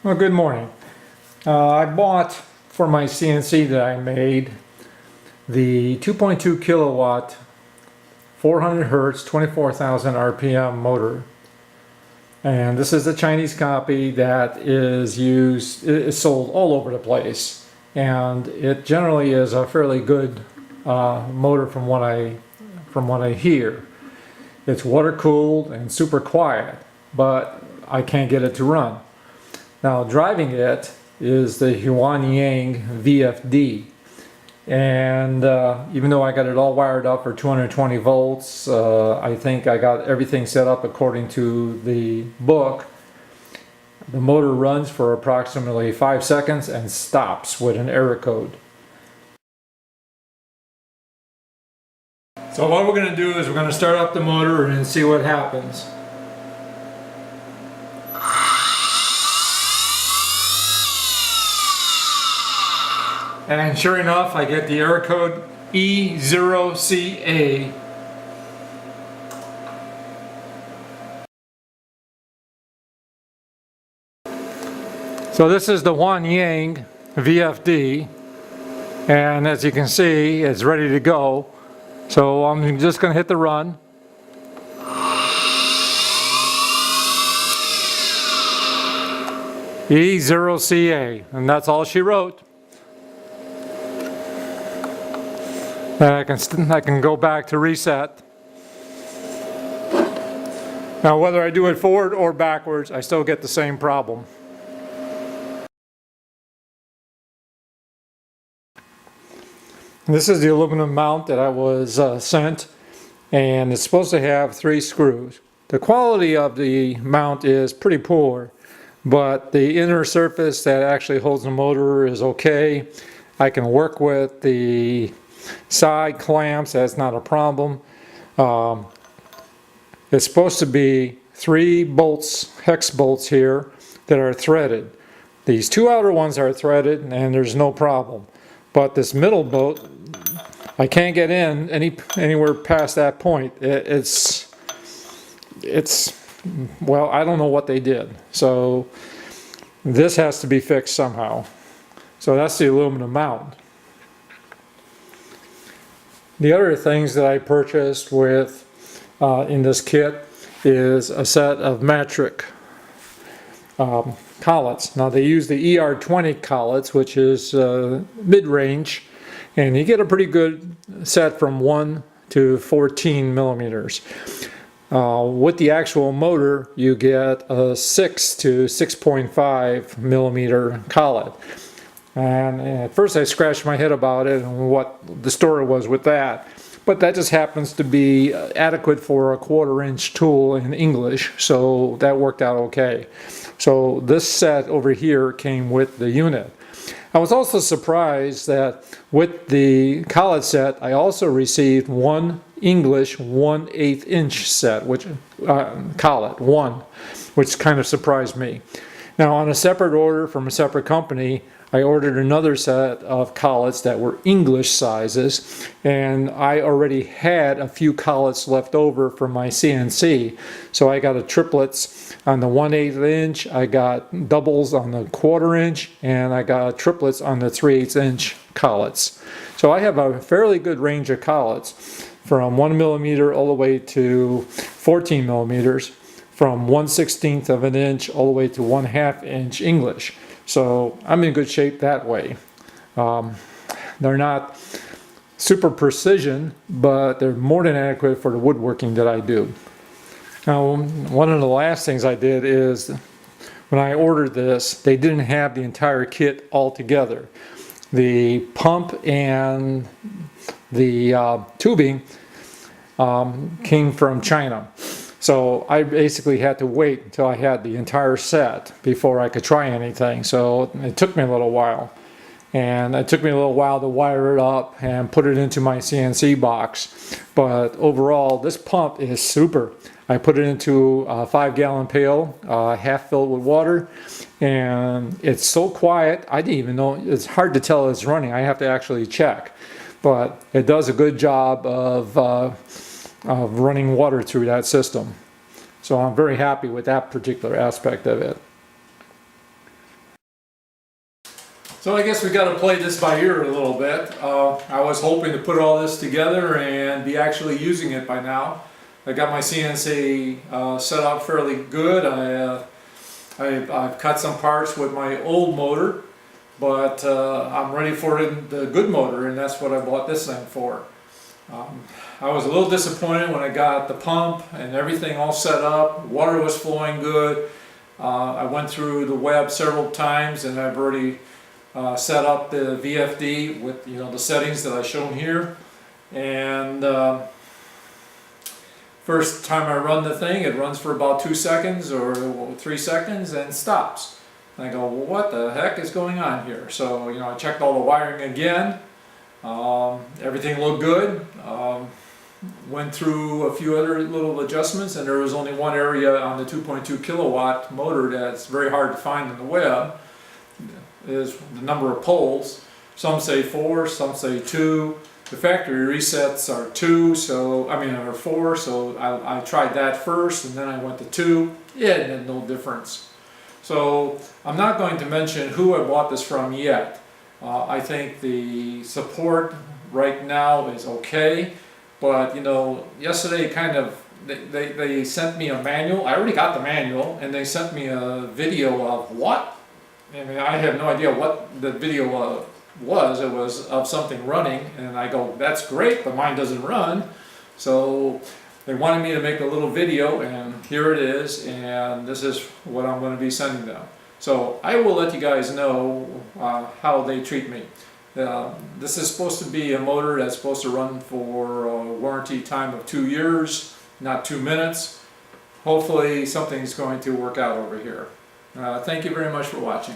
Well, good morning. I bought for my CNC that I made the 2.2 kilowatt 400 hertz 24,000 RPM motor, and this is a Chinese copy that is sold all over the place, and it generally is a fairly good motor from what I hear. It's water cooled and super quiet, but I can't get it to run. Now, driving it is the Cncvfd, and even though I got it all wired up for 220 volts, I think I got everything set up according to the book. The motor runs for approximately 5 seconds and stops with an error code. So what we're going to do is we're going to start up the motor and see what happens. And sure enough, I get the error code E0CA. So this is the Yang VFD, and as you can see, it's ready to go. So I'm just going to hit the run. E0CA, and that's all she wrote. And I can go back to reset. Now whether I do it forward or backwards, I still get the same problem. This is the aluminum mount that I was sent, and it's supposed to have 3 screws. The quality of the mount is pretty poor, but the inner surface that actually holds the motor is okay. I can work with the side clamps, that's not a problem. It's supposed to be 3 bolts, hex bolts here, that are threaded. These 2 outer ones are threaded and there's no problem, but this middle bolt, I can't get in anywhere past that point. It's well, I don't know what they did, so this has to be fixed somehow. So that's the aluminum mount. The other things that I purchased with in this kit is a set of metric collets. Now they use the ER20 collets, which is mid-range, and you get a pretty good set from 1 to 14 millimeters. With the actual motor, you get a 6 to 6.5 millimeter collet. And at first I scratched my head about it and what the story was with that. But that just happens to be adequate for a 1/4 inch tool in English, so that worked out okay. So this set over here came with the unit. I was also surprised that with the collet set, I also received one English 1/8 inch set, which collet, which kind of surprised me. Now on a separate order from a separate company, I ordered another set of collets that were English sizes, and I already had a few collets left over from my CNC. So I got a triplets on the 1/8 inch, I got doubles on the 1/4 inch, and I got triplets on the 3/8 inch collets. So I have a fairly good range of collets from 1 millimeter all the way to 14 millimeters, from 1/16 of an inch all the way to 1/2 inch English. So I'm in good shape that way. They're not super precision, but they're more than adequate for the woodworking that I do. Now, one of the last things I did is when I ordered this, they didn't have the entire kit all together. The pump and the tubing came from China. So I basically had to wait until I had the entire set before I could try anything. So it took me a little while. And it took me a little while to wire it up and put it into my CNC box. But overall, this pump is super. I put it into a 5-gallon pail, half filled with water. And it's so quiet, I didn't even know, it's hard to tell it's running. I have to actually check. But it does a good job of running water through that system. So I'm very happy with that particular aspect of it. So I guess we got to play this by ear a little bit. I was hoping to put all this together and be actually using it by now. I got my CNC set up fairly good. I've cut some parts with my old motor, but I'm ready for the good motor, and that's what I bought this thing for. I was a little disappointed when I got the pump and everything all set up. Water was flowing good. I went through the web several times, and I've already set up the VFD with the settings that I shown here. And first time I run the thing, it runs for about 2 seconds or 3 seconds and stops. And I go, well, what the heck is going on here? So I checked all the wiring again. Everything looked good. Went through a few other little adjustments, and there was only one area on the 2.2 kilowatt motor that's very hard to find on the web. Is the number of poles. Some say 4, some say 2. The factory resets are 2, or 4, so I tried that first, and then I went to 2. It had no difference. So I'm not going to mention who I bought this from yet. I think the support right now is okay, but yesterday they sent me a manual. I already got the manual, and they sent me a video of what? I mean, I have no idea what the video was. It was of something running, and I go, that's great, but mine doesn't run. So they wanted me to make a little video, and here it is, and this is what I'm going to be sending them. So I will let you guys know how they treat me. This is supposed to be a motor that's supposed to run for a warranty time of 2 years, not 2 minutes. Hopefully something's going to work out over here. Thank you very much for watching.